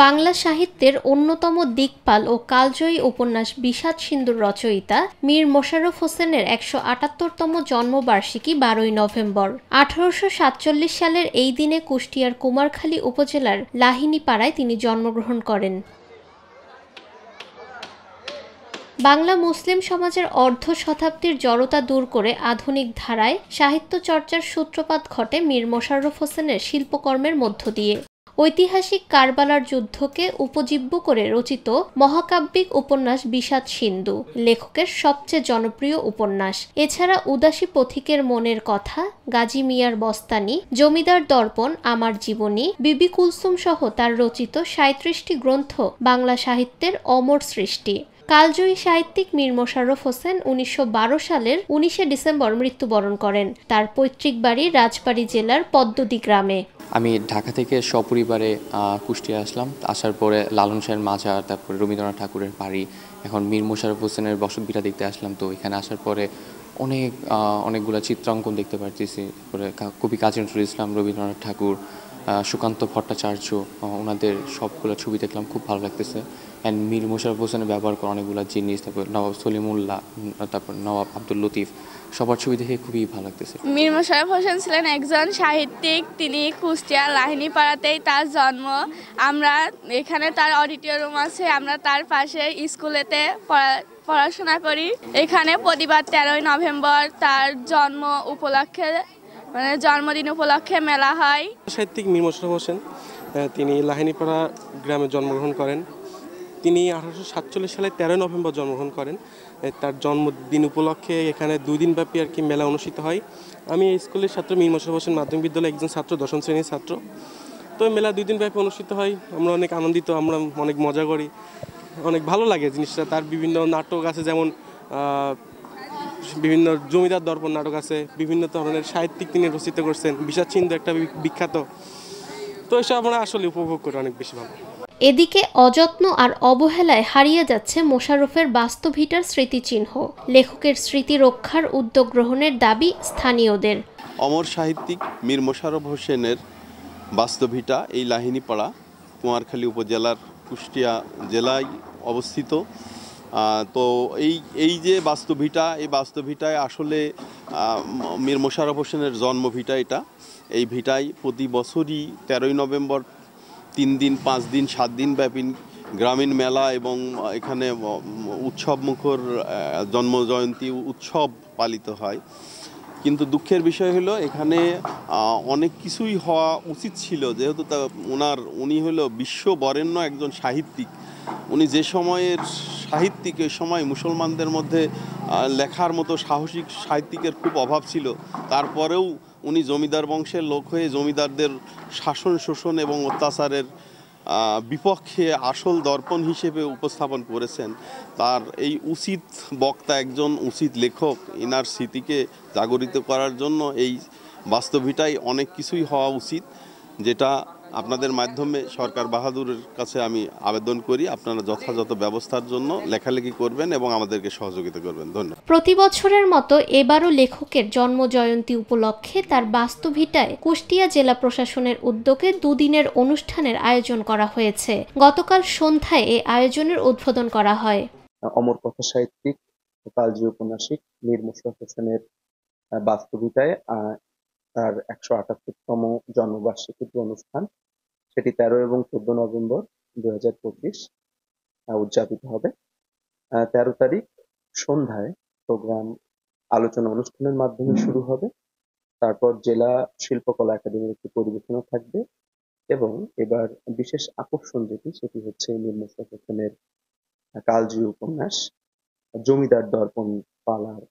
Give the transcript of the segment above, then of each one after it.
বাংলা সাহিত্যের অন্যতম দিকপাল ও কালজয়ী উপন্যাস বিষাদ সিন্ধুর রচয়িতা মীর মোশাররফ হোসেনের ১৭৮তম জন্মবার্ষিকী ১২ই নভেম্বর। ১৮৪৭ সালের এই দিনে কুষ্টিয়ার কুমারখালী উপজেলার লাহিনীপাড়ায় তিনি জন্মগ্রহণ করেন। বাংলা মুসলিম সমাজের অর্ধ শতাব্দীর জড়তা দূর করে আধুনিক ধারায় সাহিত্য চর্চার সূত্রপাত ঘটে মীর মোশাররফ হোসেনের শিল্পকর্মের মধ্য দিয়ে। ঐতিহাসিক কারবালার যুদ্ধকে উপজীব্য করে রচিত মহাকাব্যিক উপন্যাস বিষাদ সিন্ধু লেখকের সবচেয়ে জনপ্রিয় উপন্যাস। এছাড়া উদাসী পথিকের মনের কথা, গাজী মিয়ার বস্তানি, জমিদার দর্পণ, আমার জীবনী, বিবি কুলসুম সহ তার রচিত ৩৭টি গ্রন্থ বাংলা সাহিত্যের অমর সৃষ্টি। কালজয়ী সাহিত্যিক মীর মোশাররফ হোসেন ১৯১২ সালের ১৯শে ডিসেম্বর মৃত্যুবরণ করেন তার পৈতৃক বাড়ি রাজবাড়ী জেলার পদ্মদি গ্রামে। আমি ঢাকা থেকে সপরিবারে কুষ্টিয়া আসলাম। আসার পরে লালন শাহের মাজার, তারপরে রবীন্দ্রনাথ ঠাকুরের বাড়ি, এখন মীর মোশাররফ হোসেনের বসতভিটা দেখতে আসলাম। তো এখানে আসার পরে অনেকগুলো চিত্রাঙ্কন দেখতে পারতেছি। তারপরে কবি কাজী নজরুল ইসলাম, রবীন্দ্রনাথ ঠাকুর, সুকান্ত ভট্টাচার্য, ওনাদের সবগুলো ছবি দেখলাম, খুব ভালো লাগতেছে। অ্যান্ড মীর মোশাররফ হোসেনের ব্যবহার করা অনেকগুলো জিনিস, তারপর নবাব সলিমুল্লাহ, তারপর নবাব আব্দুল লতিফ, সবার ছবি দেখে খুবই ভালো লাগতেছে। মীর মোশাররফ হোসেন ছিলেন একজন সাহিত্যিক। তিনি কুষ্টিয়া লাহিনীপাড়াতেই তার জন্ম। আমরা এখানে তার অডিটোরিয়াম আছে, আমরা তার পাশে স্কুলেতে পড়াশোনা করি। এখানে প্রতিবার ১৩ই নভেম্বর তার জন্ম উপলক্ষে জন্মদিন উপলক্ষে মেলা হয়। সাহিত্যিক মীর মোশাররফ হোসেন তিনি লাহিনীপাড়া গ্রামে জন্মগ্রহণ করেন। তিনি ১৮৪৭ সালে ১৩ নভেম্বর জন্মগ্রহণ করেন। তার জন্মদিন উপলক্ষে এখানে ২ দিনব্যাপী মেলা অনুষ্ঠিত হয়। আমি এই স্কুলের ছাত্র, মীর মোশাররফ হোসেন মাধ্যমিক বিদ্যালয়ের একজন ছাত্র, ১০ম শ্রেণীর ছাত্র। তো মেলা ২ দিনব্যাপী অনুষ্ঠিত হয়। আমরা অনেক আনন্দিত, আমরা অনেক মজা করি, অনেক ভালো লাগে জিনিসটা। তার বিভিন্ন নাটক আছে, যেমন বিভিন্ন জমিদার দর্পণ নাটক আছে, বিভিন্ন ধরনের সাহিত্যিক তিনি রচিত করছেন। বিষাদ সিন্ধু একটা বিখ্যাত। তো এসব আমরা আসলে উপভোগ করি অনেক বেশি ভালো। এদিকে অযত্ন আর অবহেলায় হারিয়ে যাচ্ছে মোশাররফের বাস্তভিটার স্মৃতিচিহ্ন। লেখকের স্মৃতি রক্ষার উদ্যোগ গ্রহণের দাবি স্থানীয়দের। অমর সাহিত্যিক মীর মোশাররফ হোসেনের বাস্তভিটা এই লাহিনীপাড়া কুমারখালী উপজেলার কুষ্টিয়া জেলায় অবস্থিত। তো এই যে বাস্তভিটা, এই বাস্তভিটায় আসলে মীর মোশাররফ হোসেনের জন্মভিটা এটা। এই ভিটায় প্রতি বছরই ১৩ই নভেম্বর ৩ দিন, ৫ দিন, ৭ দিন ব্যাপী গ্রামীণ মেলা এবং এখানে উৎসব মুখর জন্মজয়ন্তী উৎসব পালিত হয়। কিন্তু দুঃখের বিষয় হলো এখানে অনেক কিছুই হওয়া উচিত ছিল, যেহেতু উনি হলো বিশ্ববরেণ্য একজন সাহিত্যিক। উনি যে সময়ের সাহিত্যিক, ওই সময় মুসলমানদের মধ্যে লেখার মতো সাহসিক সাহিত্যিকের খুব অভাব ছিল। তারপরেও উনি জমিদার বংশের লোক হয়ে জমিদারদের শাসন, শোষণ এবং অত্যাচারের বিপক্ষে আসল দর্পণ হিসেবে উপস্থাপন করেছেন। তার এই উচিত বক্তা, একজন উচিত লেখক, ইনার স্মৃতিকে জাগরিত করার জন্য এই বাস্তবিটাই অনেক কিছুই হওয়া উচিত, যেটা আপনাদের মাধ্যমে সরকার বাহাদুরের কাছে আমি আবেদন করি আপনারা যথাযথ ব্যবস্থার জন্য লেখালেখি করবেন এবং আমাদেরকে সহযোগিতা করবেন। ধন্যবাদ। প্রতি বছরের মতো এবারও লেখকের জন্মজয়ন্তী উপলক্ষে তার বাস্তভিটায় কুষ্টিয়া জেলা প্রশাসনের উদ্যোগে ২ দিনের অনুষ্ঠানের আয়োজন করা হয়েছে। গতকাল সন্ধ্যায় এই আয়োজনের উদ্বোধন করা হয়। অমর কথা সাহিত্যিক ও কালজয়ী ঔপন্যাসিক মীর মোশাররফ হোসেনের বাস্তবিতায় তার ১৭৮তম জন্মবার্ষিকী অনুষ্ঠান, সেটি ১৩ এবং ১৪ নভেম্বর ২০২৫ উদযাপিত হবে। ১৩ তারিখ সন্ধ্যায় প্রোগ্রাম আলোচনা অনুষ্ঠানের মাধ্যমে শুরু হবে। তারপর জেলা শিল্পকলা একাডেমির একটি পরিবেশনা থাকবে এবং এবার বিশেষ আকর্ষণ সেটি হচ্ছে মীর মোশাররফ হোসেনের কালজয়ী উপন্যাস জমিদার দর্পণ পালার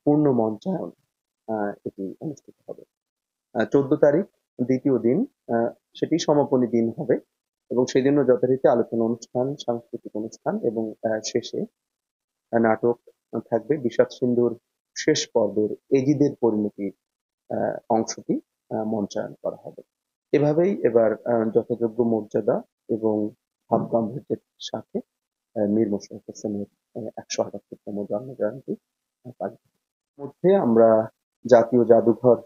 পূর্ণ মঞ্চায়ন এটি অনুষ্ঠিত হবে। ১৪ তারিখ দ্বিতীয় দিন, সেটি সমাপনী দিন হবে এবং সেদিনও যথারীতি আলোচনা অনুষ্ঠান, সাংস্কৃতিক অনুষ্ঠান এবং শেষে নাটক থাকবে। বিষাদ সিন্ধুর শেষ পর্বের এজিদের পরিণতির অংশটি মঞ্চায়ন করা হবে। এভাবেই এবার যথাযোগ্য মর্যাদা এবং ভাবগাম্ভীর্যের সাথে মীর মোশাররফ হোসেনের ১৭৮তম জন্মজয়ন্তী পালিত মধ্যে আমরা জাতীয় জাদুঘর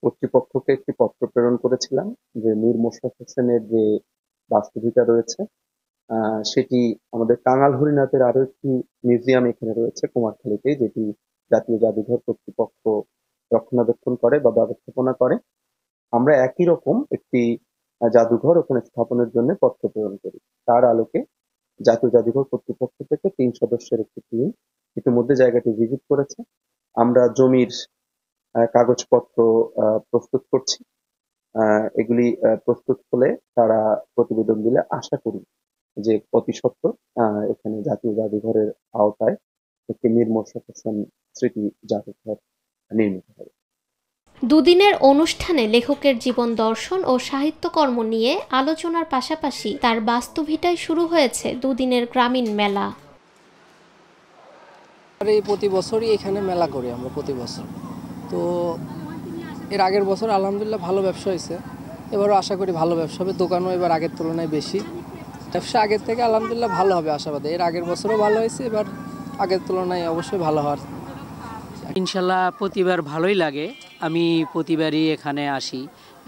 কর্তৃপক্ষকে একটি পত্র প্রেরণ করেছিলাম যে মীর মোশাররফ হোসেনের যে বাস্তুভিটা রয়েছে। সেটি আমাদের কাঙাল হরিনাথের আরো একটি মিউজিয়াম এখানে রয়েছে কুমারখালীতে, যেটি জাতীয় জাদুঘর কর্তৃপক্ষ রক্ষণাবেক্ষণ করে বা ব্যবস্থাপনা করে। আমরা একই রকম একটি জাদুঘর ওখানে স্থাপনের জন্য পত্র প্রেরণ করি। তার আলোকে জাতীয় জাদুঘর কর্তৃপক্ষ থেকে 3 সদস্যের একটি টিম ইতিমধ্যে জায়গাটি ভিজিট করেছে। আমরা জমির কাগজপত্র প্রস্তুত করছি। এগুলি প্রস্তুত হলে তারা প্রতিবেদন দিলে আশা করি যে অতি সত্বর এখানে জাতীয় জাদুঘরের আওতায় একটি মীর মোশাররফ হোসেন স্মৃতি জাদুঘর নির্মিত হবে। দুদিনের অনুষ্ঠানে লেখকের জীবন দর্শন ও সাহিত্যকর্ম নিয়ে আলোচনার পাশাপাশি তার বাস্তুভিটায় শুরু হয়েছে দুদিনের গ্রামীণ মেলা। প্রতি বছরই এখানে মেলা করি আমরা প্রতি বছর। তো এর আগের বছর আলহামদুলিল্লাহ ভালো ব্যবসা হয়েছে, এবারও আশা করি ভালো ব্যবসা হবে। দোকানও এবার আগের তুলনায় বেশি, ব্যবসা আগের থেকে আলহামদুলিল্লাহ ভালো হবে আশাবাদী। এর আগের বছরও ভালো হয়েছে, এবার আগের তুলনায় অবশ্যই ভালো হওয়ার ইনশাল্লাহ। প্রতিবার ভালোই লাগে, আমি প্রতিবারই এখানে আসি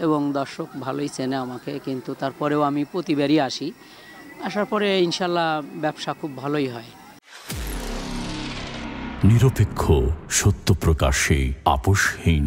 এবং দর্শক ভালোই চেনে আমাকে, কিন্তু তারপরেও আমি প্রতিবারই আসি। আসার পরে ইনশাল্লাহ ব্যবসা খুব ভালোই হয়। নিরপেক্ষ, সত্য প্রকাশে আপোষহীন।